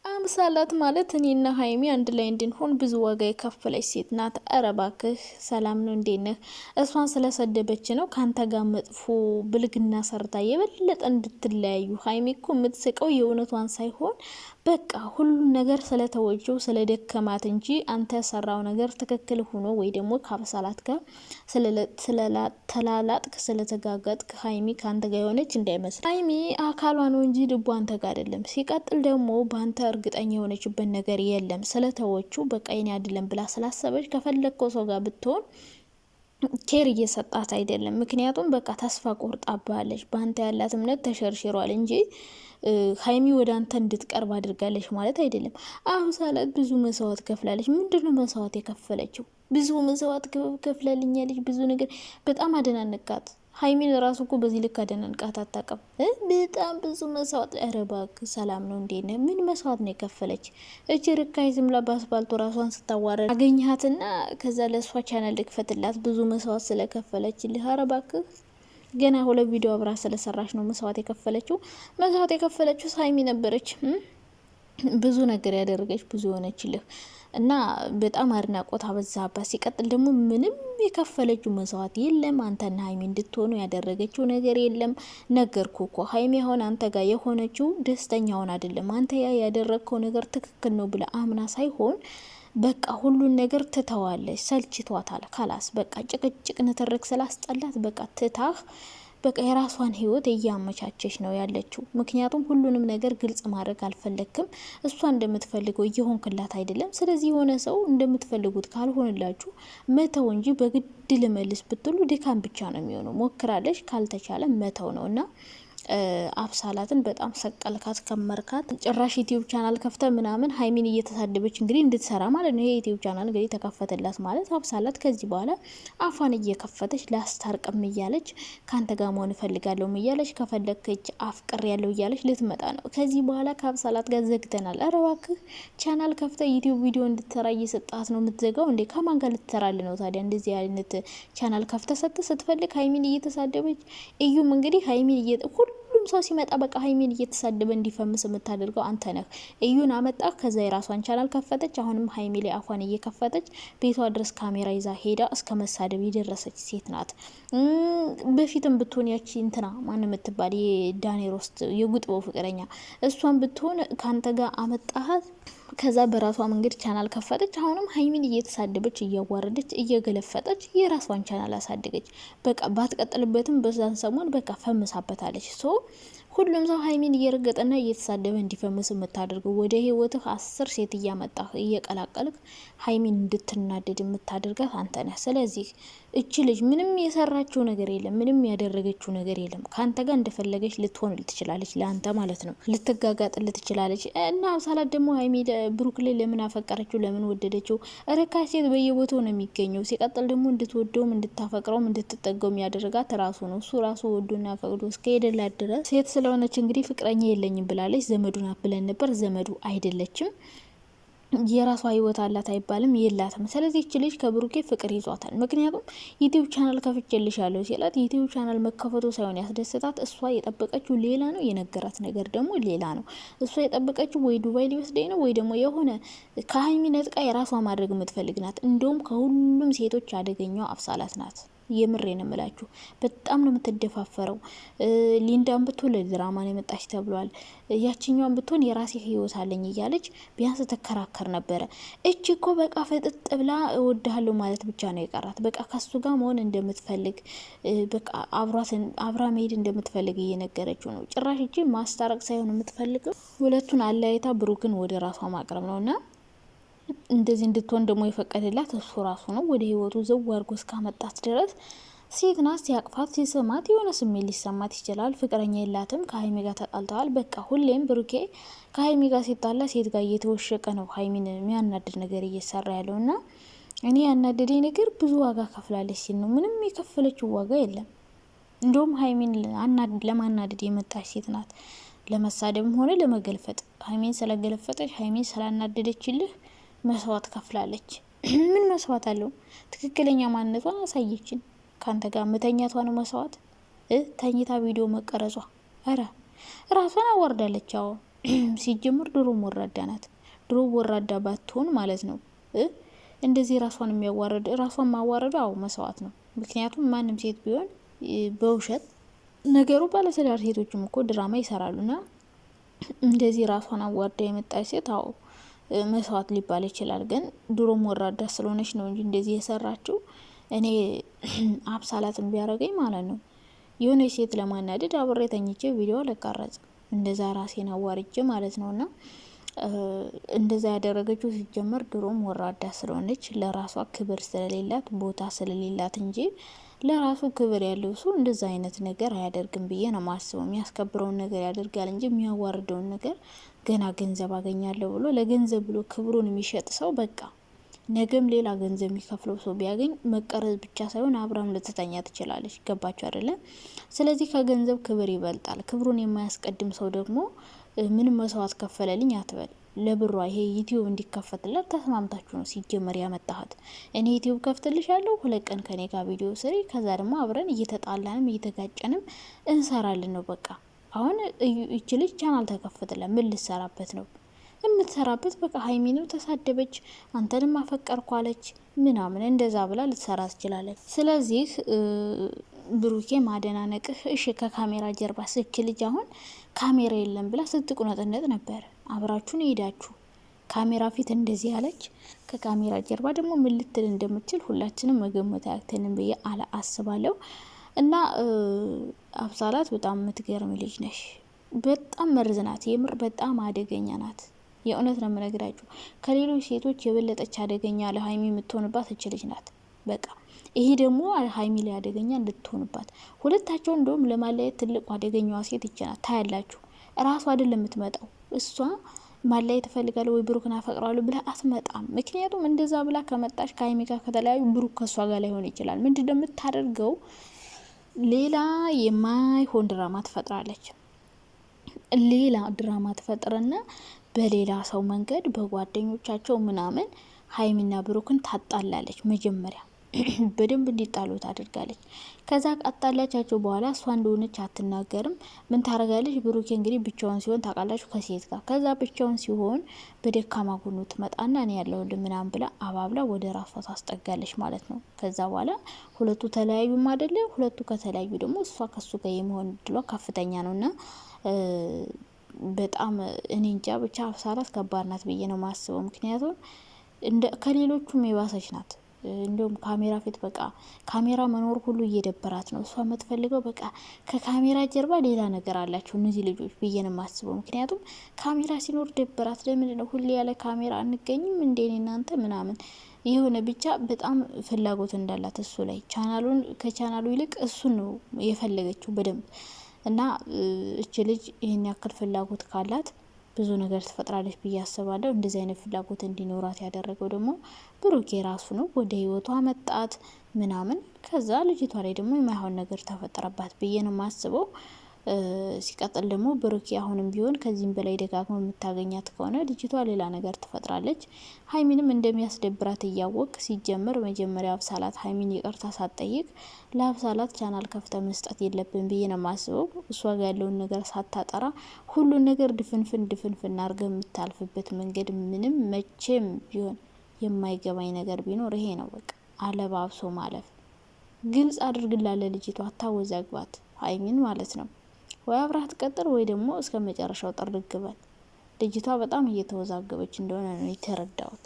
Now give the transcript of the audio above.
አምሳላት ማለት እኔና ሀይሚ አንድ ላይ እንድንሆን ብዙ ዋጋ የከፈለች ሴት ናት። ኧረ እባክህ ሰላም ነው እንዴት ነህ? እሷን ስለሰደበች ነው ካንተ ጋር መጥፎ ብልግና ሰርታ የበለጠ እንድትለያዩ። ሀይሚ እኮ የምትስቀው የእውነቷን ሳይሆን በቃ ሁሉን ነገር ስለተወጀው ስለደከማት እንጂ አንተ ሰራው ነገር ትክክል ሆኖ ወይ ደግሞ ከአምሳላት ጋር ተላላጥክ ስለተጋጋጥክ ሀይሚ ካንተ ጋር የሆነች እንዳይመስል። ሀይሚ አካሏ ነው እንጂ ልቧ አንተ ጋር አይደለም። ሲቀጥል ደግሞ በአንተ እርግጠኛ የሆነችበት ነገር የለም። ስለተወቹ በቃ የኔ አይደለም ብላ ስላሰበች ከፈለግከው ሰው ጋር ብትሆን ኬር እየሰጣት አይደለም። ምክንያቱም በቃ ተስፋ ቆርጣባለች። በአንተ ያላት እምነት ተሸርሽሯል እንጂ ሀይሚ ወደ አንተ እንድትቀርብ አድርጋለች ማለት አይደለም። አምሳላት ብዙ መስዋዕት ከፍላለች። ምንድነው መስዋዕት የከፈለችው? ብዙ መስዋዕት ከፍላልኛለች። ብዙ ነገር በጣም አደናነቃት። ሀይሚን ራሱ እኮ በዚህ ልክ አደናንቃት አታውቅም። በጣም ብዙ መስዋዕት። ኧረ እባክህ ሰላም ነው እንዴ? ምን መስዋዕት ነው የከፈለች? እጅ ርካይ ዝምላ በአስፋልቱ ራሷን ስታዋረድ አገኘሃትና ከዛ ለእሷ ቻናል ልክፈትላት ብዙ መስዋዕት ስለከፈለች ልህ። ኧረ እባክህ ገና 2 ቪዲዮ አብራ ስለሰራች ነው መስዋዕት የከፈለችው። መስዋዕት የከፈለችው ሀይሚ ነበረች። ብዙ ነገር ያደረገች ብዙ ሆነችልህ እና በጣም አድናቆት አበዛባት። ሲቀጥል ደግሞ ምንም የከፈለችው መስዋዕት የለም። አንተና ሀይሚ እንድትሆኑ ያደረገችው ነገር የለም። ነገርኩ እኮ ሀይሚ አሁን አንተ ጋር የሆነችው ደስተኛውን አይደለም። አንተ ያደረግከው ነገር ትክክል ነው ብለ አምና ሳይሆን በቃ ሁሉን ነገር ትተዋለች። ሰልችቷታል። ካላስ በቃ ጭቅጭቅ ንትርክ ስላስጠላት በቃ ትታህ በቃ የራሷን ህይወት እያመቻቸች ነው ያለችው። ምክንያቱም ሁሉንም ነገር ግልጽ ማድረግ አልፈለግክም። እሷ እንደምትፈልገው እየሆንክላት አይደለም። ስለዚህ የሆነ ሰው እንደምትፈልጉት ካልሆንላችሁ መተው እንጂ በግድ ልመልስ ብትሉ ድካም ብቻ ነው የሚሆነው። ሞክራለች፣ ካልተቻለ መተው ነው እና አምሳላትን በጣም ሰቀልካት፣ ከመርካት። ጭራሽ ዩቲዩብ ቻናል ከፍተ ምናምን ሀይሚን እየተሳደበች እንግዲህ እንድትሰራ ማለት ነው። ይሄ ዩቲዩብ ቻናል እንግዲህ ተከፈተላት ማለት አምሳላት ከዚህ በኋላ አፏን እየከፈተች ላስታርቅም እያለች ካንተ ጋር መሆን እፈልጋለሁ እያለች ከፈለከች አፍቅር ያለው እያለች ልትመጣ ነው። ከዚህ በኋላ ከአምሳላት ጋር ዘግተናል። ኧረ እባክህ ቻናል ከፍተ ዩቲዩብ ቪዲዮ እንድትሰራ እየሰጣት ነው የምትዘጋው እንዴ? ከማን ጋር ልትሰራል ነው ታዲያ? እንደዚህ አይነት ቻናል ከፍተ ስትፈልግ ሀይሚን እየተሳደበች እዩም እንግዲህ ሀይሚን ሁሉም ሰው ሲመጣ በቃ ሀይሚን እየተሳደበ እንዲፈምስ የምታደርገው አንተ ነህ። እዩን አመጣ፣ ከዛ የራሷን ቻናል ከፈተች። አሁንም ሀይሚ ላይ አፏን እየከፈተች ቤቷ ድረስ ካሜራ ይዛ ሄዳ እስከ መሳደብ የደረሰች ሴት ናት። በፊትም ብትሆን ያቺ እንትና ማን የምትባል የዳኔር ውስጥ የጉጥበው ፍቅረኛ እሷን ብትሆን ካንተ ጋር አመጣሃት። ከዛ በራሷ መንገድ ቻናል ከፈተች። አሁንም ሀይሚን እየተሳደበች እያዋረደች እየገለፈጠች የራሷን ቻናል አሳደገች። በቃ ባትቀጥልበትም በዛን ሰሞን በቃ ፈምሳበታለች። ሁሉም ሰው ሀይሚን እየረገጠና እየተሳደበ እንዲፈምስ የምታደርገው ወደ ህይወትህ 10 ሴት እያመጣህ እየቀላቀልክ ሀይሚን እንድትናደድ የምታደርጋት አንተ ነህ። ስለዚህ እቺ ልጅ ምንም የሰራችው ነገር የለም፣ ምንም ያደረገችው ነገር የለም። ከአንተ ጋር እንደፈለገች ልትሆን ትችላለች፣ ለአንተ ማለት ነው። ልትጋጋጥል ትችላለች። እና አምሳላት ደግሞ ሀይሚ ብሩክ ላይ ለምን አፈቀረችው? ለምን ወደደችው? ርካሽ ሴት በየቦታው ነው የሚገኘው። ሲቀጥል ደግሞ እንድትወደውም እንድታፈቅረውም እንድትጠገውም ያደረጋት ራሱ ነው። እሱ ራሱ ወዶና ፈቅዶ እስከሄደላት ድረስ ሴት ስለሆነች እንግዲህ ፍቅረኛ የለኝም ብላለች። ዘመዱ ናት ብለን ነበር። ዘመዱ አይደለችም። የራሷ ህይወት አላት አይባልም፣ የላትም። ስለዚህ እቺ ልጅ ከብሩኬ ፍቅር ይዟታል። ምክንያቱም ዩቲዩብ ቻናል ከፍቼልሻለሁ ሲላት ዩቲዩብ ቻናል መከፈቱ ሳይሆን ያስደስታት እሷ የጠበቀችው ሌላ ነው፣ የነገራት ነገር ደግሞ ሌላ ነው። እሷ የጠበቀችው ወይ ዱባይ ሊወስደኝ ነው ወይ ደግሞ የሆነ ከሀይሚ ነጥቃ የራሷ ማድረግ የምትፈልግ ናት። እንደውም ከሁሉም ሴቶች አደገኛው አምሳላት ናት። የምሬን እምላችሁ በጣም ነው የምትደፋፈረው። ሊንዳን ብትሆን ለድራማ ነው የመጣች ተብሏል። ያችኛዋን ብትሆን የራሴ ህይወት አለኝ እያለች ቢያንስ ተከራከር ነበረ። እቺ እኮ በቃ ፈጥጥ ብላ እወድሃለሁ ማለት ብቻ ነው የቀራት። በቃ ከሱ ጋር መሆን እንደምትፈልግ በቃ አብራ መሄድ እንደምትፈልግ እየነገረችው ነው። ጭራሽ እቺ ማስታረቅ ሳይሆን የምትፈልገው ሁለቱን አለያይታ ብሩክን ወደ ራሷ ማቅረብ ነውና እንደዚህ እንድትሆን ደግሞ የፈቀደላት እሱ ራሱ ነው። ወደ ህይወቱ ዘው አድርጎ እስካመጣት ድረስ ሴት ናት። ሲያቅፋት ሲስማት የሆነ ስሜት ሊሰማት ይችላል። ፍቅረኛ የላትም። ከሀይሚ ጋር ተጣልተዋል። በቃ ሁሌም ብሩኬ ከሀይሚ ጋር ሲጣላ ሴት ጋር እየተወሸቀ ነው ሀይሚን የሚያናድድ ነገር እየሰራ ያለው እና እኔ ያናደደኝ ነገር ብዙ ዋጋ ከፍላለች ሲል ነው። ምንም የከፈለችው ዋጋ የለም። እንደውም ሀይሚን ለማናደድ የመጣች ሴት ናት። ለመሳደብም ሆነ ለመገልፈጥ ሀይሚን ስለገለፈጠች ሀይሚን ስላናደደችልህ መስዋዕት ከፍላለች። ምን መስዋዕት አለው? ትክክለኛ ማንነቷን አሳየችን። ካንተ ጋር መተኛቷ ነው መስዋዕት። ተኝታ ቪዲዮ መቀረጿ። አረ ራሷን አዋርዳለች። አዎ ሲጀምር ድሮም ወራዳ ናት። ድሮ ወራዳ ባትሆን ማለት ነው እንደዚህ ራሷን የሚያዋርድ ራሷን ማዋረዱ አው መስዋዕት ነው። ምክንያቱም ማንም ሴት ቢሆን በውሸት ነገሩ ባለትዳር ሴቶችም እኮ ድራማ ይሰራሉና እንደዚህ ራሷን አዋርዳ የመጣች ሴት አው መስዋዕት ሊባል ይችላል። ግን ድሮም ወራዳ ስለሆነች ነው እንጂ እንደዚህ የሰራችው። እኔ አብሳላትን ቢያረገኝ ማለት ነው የሆነ ሴት ለማናደድ አብሬ ተኝቼ ቪዲዮ ለቀረጽ እንደዛ ራሴን አዋርጄ ማለት ነውና እንደዛ ያደረገችው ሲጀመር ድሮም ወራዳ ስለሆነች ለራሷ ክብር ስለሌላት ቦታ ስለሌላት እንጂ ለራሱ ክብር ያለው ሰው እንደዛ አይነት ነገር አያደርግም ብዬ ነው ማስበው። የሚያስከብረውን ነገር ያደርጋል እንጂ የሚያዋርደውን ነገር ገና ገንዘብ አገኛለሁ ብሎ ለገንዘብ ብሎ ክብሩን የሚሸጥ ሰው በቃ ነገም ሌላ ገንዘብ የሚከፍለው ሰው ቢያገኝ መቀረዝ ብቻ ሳይሆን አብራም ልትተኛ ትችላለች። ገባችሁ አይደለ? ስለዚህ ከገንዘብ ክብር ይበልጣል። ክብሩን የማያስቀድም ሰው ደግሞ ምንም መስዋዕት ከፈለልኝ አትበል። ለብሯ ይሄ ዩቲዩብ እንዲከፈትላት ተስማምታችሁ ነው ሲጀመር ያመጣሃት። እኔ ዩቲዩብ ከፍትልሻለሁ 2 ቀን ከኔ ጋር ቪዲዮ ስሪ፣ ከዛ ደግሞ አብረን እየተጣላንም እየተጋጨንም እንሰራለን ነው በቃ። አሁን እቺ ልጅ ቻናል ተከፈተለ ምን ልትሰራበት ነው? የምትሰራበት በቃ ሀይሚንም ተሳደበች አንተንም አፈቀርኳለች ምናምን እንደዛ ብላ ልትሰራ ትችላለች። ስለዚህ ብሩኬ ማደናነቅህ እሺ። ከካሜራ ጀርባ ስክ ልጅ አሁን ካሜራ የለም ብላ ስትቁነጥነጥ ነበር። አብራችሁን ሄዳችሁ ካሜራ ፊት እንደዚህ ያለች ከካሜራ ጀርባ ደግሞ ምን ልትል እንደምትችል ሁላችንም መገመት አያክተንም ብዬ አስባለሁ። እና አብሳላት በጣም የምትገርም ልጅ ነሽ። በጣም መርዝ ናት። የምር በጣም አደገኛ ናት። የእውነት ነው የምነግራችሁ። ከሌሎች ሴቶች የበለጠች አደገኛ ለሀይሚ የምትሆንባት እች ልጅ ናት። በቃ ይሄ ደግሞ ሀይሚ ላይ አደገኛ እንድትሆንባት ሁለታቸው እንደውም ለማለየት ትልቁ አደገኛዋ ሴት ይችላል። ታያላችሁ። እራሷ አይደለም የምትመጣው። እሷ ማለየት ትፈልጋለሁ ወይ ብሩክን አፈቅራለሁ ብላ አትመጣም። ምክንያቱም እንደዛ ብላ ከመጣች ከሀይሚ ጋር ከተለያዩ ብሩክ ከሷ ጋር ላይሆን ይችላል። ምንድነው የምታደርገው? ሌላ የማይሆን ድራማ ትፈጥራለች። ሌላ ድራማ ትፈጥርና በሌላ ሰው መንገድ በጓደኞቻቸው ምናምን ሀይሚና ብሩክን ታጣላለች። መጀመሪያ በደንብ እንዲጣሉ ታደርጋለች። ከዛ ቃጣላቻቸው በኋላ እሷ እንደሆነች አትናገርም። ምን ታረጋለች? ብሩኬ እንግዲህ ብቻውን ሲሆን ታውቃላችሁ ከሴት ጋር። ከዛ ብቻውን ሲሆን በደካማ ጎኑ ትመጣና እኔ ያለሁልህ ምናምን ብላ አባብላ ወደ ራሷ ታስጠጋለች ማለት ነው። ከዛ በኋላ ሁለቱ ተለያዩም አይደለ? ሁለቱ ከተለያዩ ደግሞ እሷ ከሱ ጋር የመሆን እድሏ ከፍተኛ ነውና በጣም እኔ እንጃ ብቻ አብሳላት ከባድ ናት ብዬ ነው ማስበው። ምክንያቱም ከሌሎቹም የባሰች ናት። እንዲሁም ካሜራ ፊት በቃ ካሜራ መኖር ሁሉ እየደበራት ነው። እሷ የምትፈልገው በቃ ከካሜራ ጀርባ ሌላ ነገር አላቸው እነዚህ ልጆች ብዬ ነው ማስበው። ምክንያቱም ካሜራ ሲኖር ደበራት። ለምንድን ነው ሁሌ ያለ ካሜራ አንገኝም እንዴኔ እናንተ ምናምን የሆነ ብቻ በጣም ፍላጎት እንዳላት እሱ ላይ ከቻናሉ ይልቅ እሱን ነው የፈለገችው በደንብ። እና እች ልጅ ይህን ያክል ፍላጎት ካላት ብዙ ነገር ትፈጥራለች ብዬ አስባለሁ። እንደዚህ አይነት ፍላጎት እንዲኖራት ያደረገው ደግሞ ብሩኬ ራሱ ነው። ወደ ህይወቷ መጣት ምናምን፣ ከዛ ልጅቷ ላይ ደግሞ የማይሆን ነገር ተፈጠረባት ብዬ ነው ማስበው። ሲቀጥል ደግሞ ብሩኬ አሁንም ቢሆን ከዚህም በላይ ደጋግሞ የምታገኛት ከሆነ ልጅቷ ሌላ ነገር ትፈጥራለች። ሀይሚንም እንደሚያስደብራት እያወቅ ሲጀመር መጀመሪያ አብሳላት ሀይሚን ይቅርታ ሳትጠይቅ ለአብሳላት ቻናል ከፍተ መስጠት የለብን ብዬ ነው ማስበው። እሷ ጋር ያለውን ነገር ሳታጠራ ሁሉን ነገር ድፍንፍን አርገ የምታልፍበት መንገድ ምንም መቼም ቢሆን የማይገባኝ ነገር ቢኖር ይሄ ነው። በቃ አለባብሶ ማለፍ። ግልጽ አድርግላለ ልጅቷ፣ አታወዛግባት ሀይሚን ማለት ነው። ወይ አብራት ቀጥር ወይ ደግሞ እስከ መጨረሻው ጥርግ በል። ልጅቷ በጣም እየተወዛገበች እንደሆነ ነው የተረዳሁት።